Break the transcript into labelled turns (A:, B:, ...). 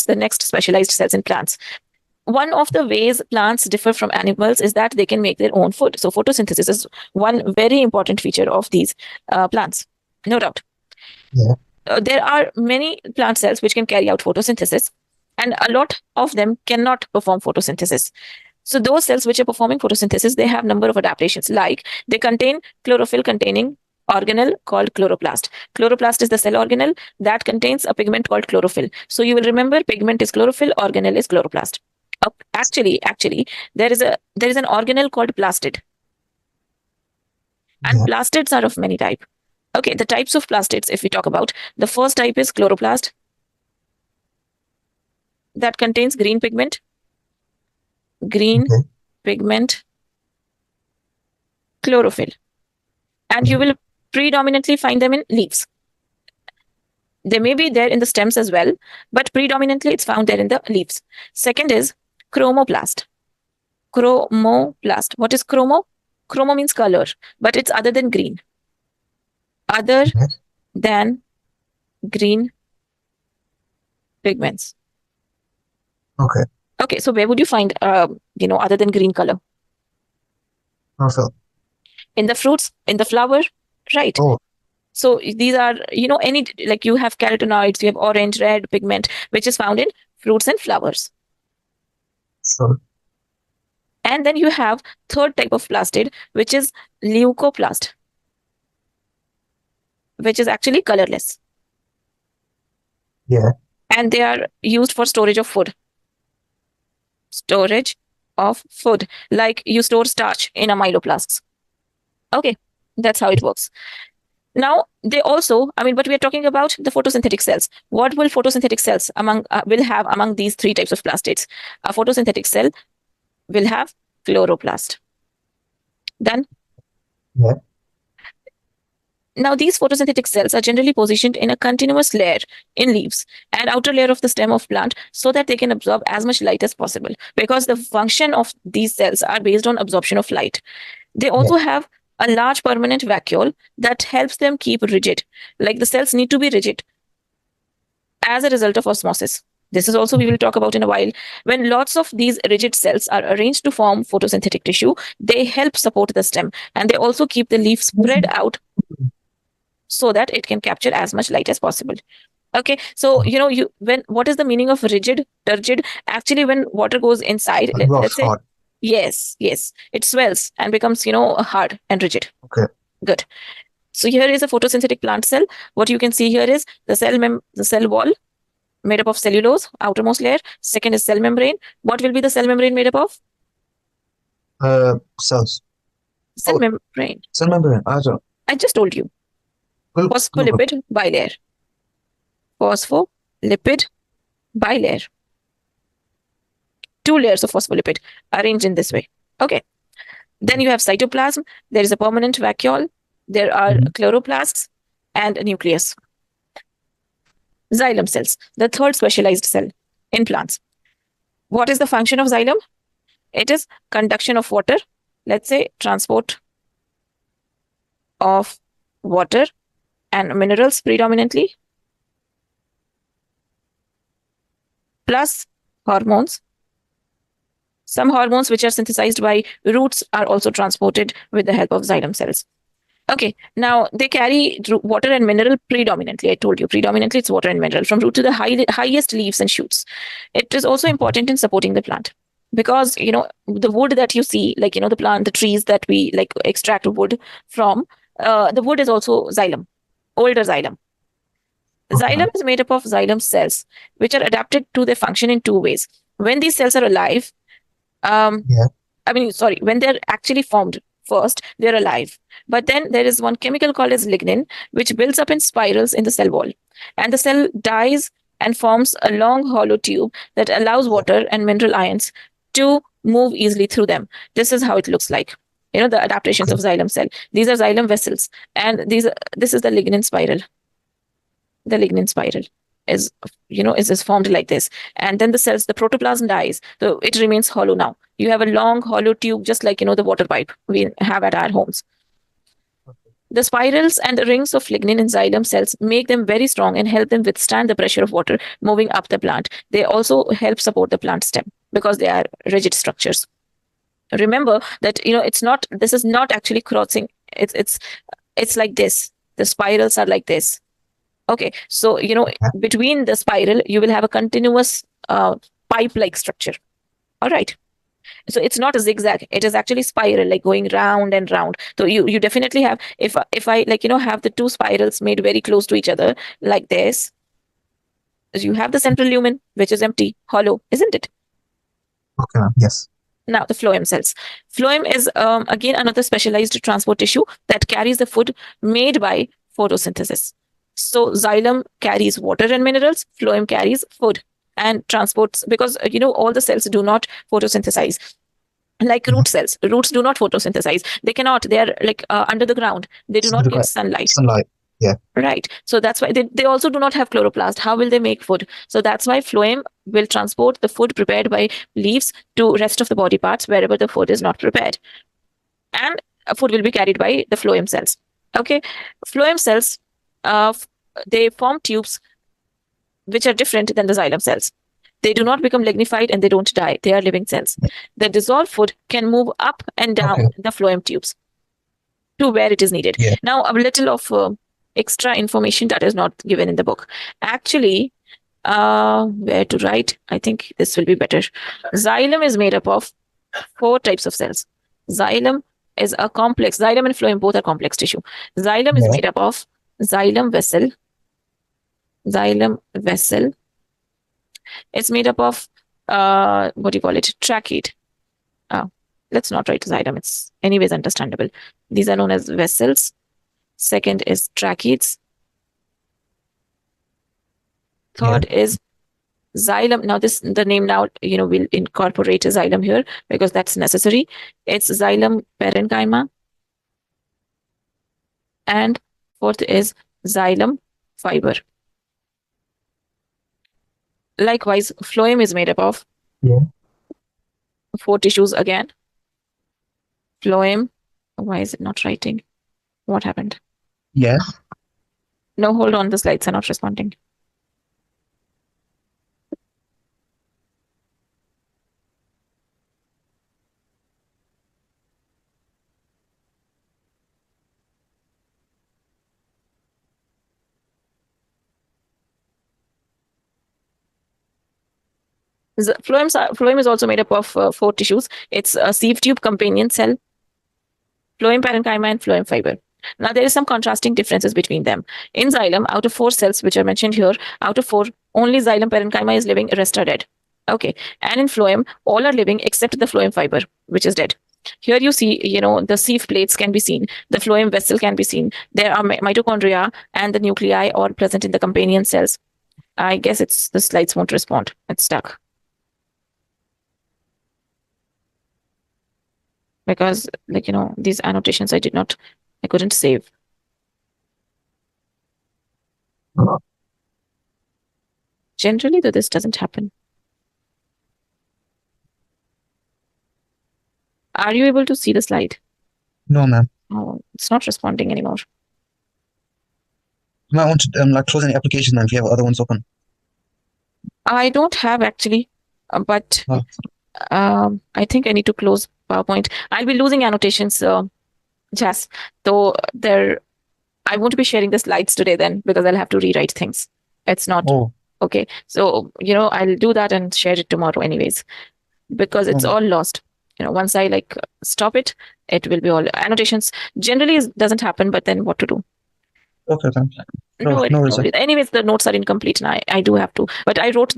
A: the next specialized cells in plants. One of the ways plants differ from animals is that they can make their own food. So photosynthesis is one very important feature of these plants, no doubt.
B: Yeah.
A: There are many plant cells which can carry out photosynthesis, and a lot of them cannot perform photosynthesis. So those cells which are performing photosynthesis, they have number of adaptations, like they contain chlorophyll containing organelle called chloroplast. Chloroplast is the cell organelle that contains a pigment called chlorophyll. So you will remember pigment is chlorophyll, organelle is chloroplast. Actually, there is an organelle called plastid. And
B: Yeah.
A: plastids are of many types. Okay, the types of plastids, if we talk about, the first type is chloroplast that contains green pigment. Green
B: Okay.
A: pigment, chlorophyll. And you will predominantly find them in leaves. They may be there in the stems as well, but predominantly it's found there in the leaves. Second is chromoplast. Chromoplast. What is chromo? Chromo means color, but it's other than green. Other
B: Okay.
A: than green pigments.
B: Okay.
A: Okay, so where would you find, other than green color?
B: Chlorophyll.
A: In the fruits, in the flower, right?
B: Oh.
A: So these are, any, like you have carotenoids, you have orange, red pigment, which is found in fruits and flowers.
B: Sure.
A: And then you have third type of plastid, which is leucoplast, which is actually colorless.
B: Yeah.
A: And they are used for storage of food. Storage of food, like you store starch in amyloplasts. Okay, that's how it works. Now, they also, but we are talking about the photosynthetic cells. What will photosynthetic cells will have among these three types of plastids? A photosynthetic cell will have chloroplast. Done?
B: Yeah.
A: Now, these photosynthetic cells are generally positioned in a continuous layer in leaves and outer layer of the stem of plant so that they can absorb as much light as possible, because the function of these cells are based on absorption of light. They also have a large permanent vacuole that helps them keep rigid. Like the cells need to be rigid as a result of osmosis. This is also we will talk about in a while. When lots of these rigid cells are arranged to form photosynthetic tissue, they help support the stem, and they also keep the leaf spread out so that it can capture as much light as possible. Okay, so what is the meaning of rigid, turgid? Actually, when water goes inside, let's say,
B: hard.
A: yes, it swells and becomes hard and rigid.
B: Okay.
A: Good. So here is a photosynthetic plant cell. What you can see here is the cell wall made up of cellulose, outermost layer. Second is cell membrane. What will be the cell membrane made up of?
B: Cells.
A: Cell membrane.
B: Cell membrane.
A: I just told you. Phospholipid bilayer. Phospholipid bilayer. 2 layers of phospholipid arranged in this way. Okay. Then you have cytoplasm. There is a permanent vacuole. There are chloroplasts and a nucleus. Xylem cells, the third specialized cell in plants. What is the function of xylem? It is conduction of water. Let's say transport of water and minerals predominantly, plus hormones. Some hormones which are synthesized by roots are also transported with the help of xylem cells. Okay, now they carry water and mineral predominantly. I told you, predominantly it's water and mineral from root to the highest leaves and shoots. It is also important in supporting the plant, because the wood that you see, like the trees that we like extract wood from, the wood is also xylem, older xylem. Xylem is made up of xylem cells, which are adapted to their function in 2 ways. When these cells are alive, when they're actually formed first, they're alive. But then there is one chemical called as lignin, which builds up in spirals in the cell wall. And the cell dies and forms a long hollow tube that allows water and mineral ions to move easily through them. This is how it looks like. The adaptations of xylem cell. These are xylem vessels. And this is the lignin spiral. The lignin spiral is formed like this. And then the protoplasm dies. So it remains hollow now. You have a long hollow tube, just like, the water pipe we have at our homes. The spirals and rings of lignin in xylem cells make them very strong and help them withstand the pressure of water moving up the plant. They also help support the plant stem because they are rigid structures. Remember that this is not actually crossing. It's like this. The spirals are like this. Okay, so between the spiral you will have a continuous pipe-like structure. All right. So it's not a zigzag, it is actually spiral, like going round and round. So you definitely have, if I have the two spirals made very close to each other like this, you have the central lumen, which is empty, hollow, isn't it?
B: Okay, ma'am. Yes.
A: Now the phloem cells. Phloem is again another specialized transport tissue that carries the food made by photosynthesis. So xylem carries water and minerals, phloem carries food and transports, because all the cells do not photosynthesize. Like root cells, roots do not photosynthesize. They cannot. They are like under the ground. They do not get sunlight. Right. So that's why they also do not have chloroplast. How will they make food? So that's why phloem will transport the food prepared by leaves to rest of the body parts wherever the food is not prepared. And food will be carried by the phloem cells. Okay. Phloem cells, they form tubes which are different than the xylem cells. They do not become lignified and they don't die. They are living cells. The dissolved food can move up and down the phloem tubes to where it is needed. Now, a little of extra information that is not given in the book. Actually, where to write? I think this will be better. Xylem is made up of 4 types of cells. Xylem is a complex. Xylem and phloem both are complex tissue. Xylem is made up of xylem vessel. Xylem vessel. It's made up of what do you call it? Trachete. Let's not write xylem. It's anyways understandable. These are known as vessels. Second is trachetes. Third is xylem. Now the name now, we'll incorporate a xylem here because that's necessary. It's xylem parenchyma. And fourth is xylem fiber. Likewise, phloem is made up of 4 tissues again. Phloem. Why is it not writing? What happened? No, hold on. The slides are not responding. Phloem is also made up of 4 tissues. It's a sieve tube companion cell, phloem parenchyma, and phloem fiber. Now, there is some contrasting differences between them. In xylem, out of 4 cells, which are mentioned here, out of 4, only xylem parenchyma is living, rest are dead. Okay. And in phloem, all are living except the phloem fiber, which is dead. Here you see, the sieve plates can be seen. The phloem vessel can be seen. There are mitochondria and the nuclei all present in the companion cells. I guess the slides won't respond. It's stuck. Because these annotations I couldn't save. Generally, though, this doesn't happen. Are you able to see the slide?
B: No, ma'am.
A: Oh, it's not responding anymore.
B: You might want to close any application, ma'am, if you have other ones open.
A: I don't have actually, but I think I need to close PowerPoint. I'll be losing annotations, Jas. So I won't be sharing the slides today then because I'll have to rewrite things. It's not okay. So I'll do that and share it tomorrow anyways, because it's all lost. Once I stop it, it will be all annotations. Generally, it doesn't happen, but then what to do?
B: Okay, thank you.
A: No, anyways, the notes are incomplete, and I do have to. But I wrote